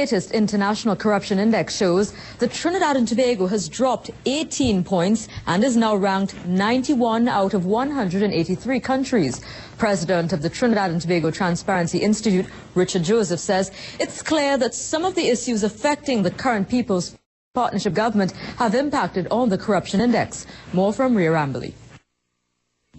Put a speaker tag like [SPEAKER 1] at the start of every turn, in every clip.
[SPEAKER 1] latest international corruption index shows that Trinidad and Tobago has dropped 18 points and is now ranked 91 out of 183 countries. President of the Trinidad and Tobago Transparency Institute, Richard Joseph, says it's clear that some of the issues affecting the current People's Partnership government have impacted on the corruption index. More from Ria Rambali.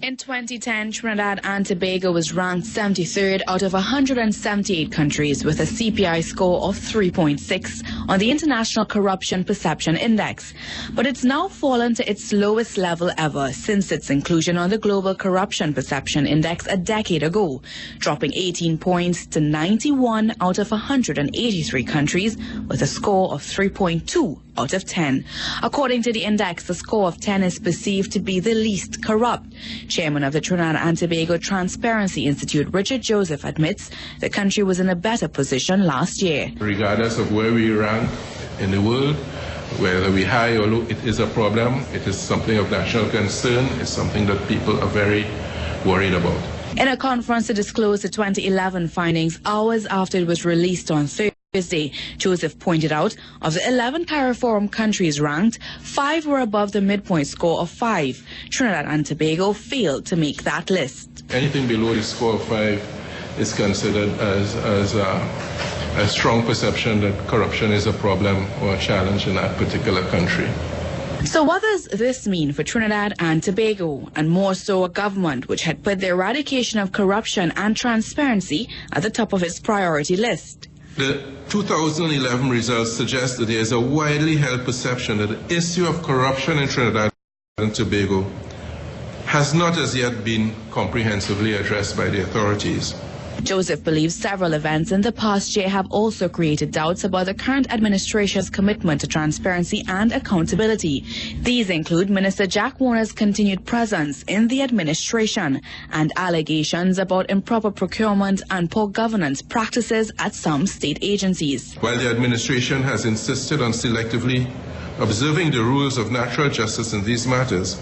[SPEAKER 2] In 2010, Trinidad and Tobago was ranked 73rd out of 178 countries with a CPI score of 3.6 on the International Corruption Perception Index. But it's now fallen to its lowest level ever since its inclusion on the Global Corruption Perception Index a decade ago, dropping 18 points to 91 out of 183 countries with a score of 3.2 out of 10. According to the index, the score of 10 is perceived to be the least corrupt. Chairman of the Trinidad and Tobago Transparency Institute, Richard Joseph, admits the country was in a better position last year.
[SPEAKER 3] Regardless of where we rank in the world, whether we high or low, it is a problem. It is something of national concern. It's something that people are very worried about.
[SPEAKER 2] In a conference to disclose the 2011 findings hours after it was released on Thursday, Joseph pointed out, of the 11 CARIFORUM countries ranked, 5 were above the midpoint score of 5. Trinidad and Tobago failed to make that list. Anything below the score of 5 is considered as a strong perception that corruption is a problem or a challenge in that particular country. So what does this mean for Trinidad and Tobago, and more so a government which had put the eradication of corruption and transparency at the top of its priority list?
[SPEAKER 3] The 2011 results suggest that there is a widely held perception that the issue of corruption in Trinidad and Tobago has not as yet been comprehensively addressed by the authorities.
[SPEAKER 2] Joseph believes several events in the past year have also created doubts about the current administration's commitment to transparency and accountability. These include Minister Jack Warner's continued presence in the administration and allegations about improper procurement and poor governance practices at some state agencies.
[SPEAKER 3] While the administration has insisted on selectively observing the rules of natural justice in these matters,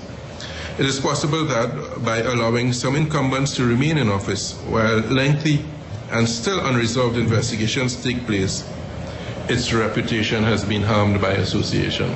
[SPEAKER 3] it is possible that by allowing some incumbents to remain in office while lengthy and still unresolved investigations take place, its reputation has been harmed by association.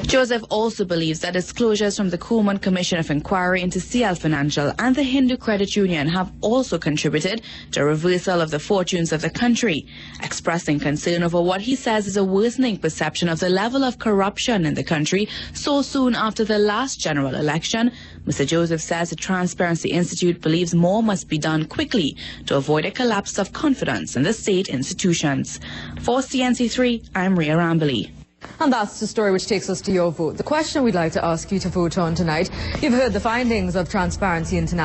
[SPEAKER 2] Joseph also believes that disclosures from the Coleman Commission of Inquiry into CL Financial and the Hindu Credit Union have also contributed to a reversal of the fortunes of the country. Expressing concern over what he says is a worsening perception of the level of corruption in the country so soon after the last general election, Mr. Joseph says the Transparency Institute believes more must be done quickly to avoid a collapse of confidence in the state institutions. For CNC3, I'm Ria Rambali.
[SPEAKER 1] And that's the story which takes us to your vote. The question we'd like to ask you to vote on tonight. You've heard the findings of Transparency International.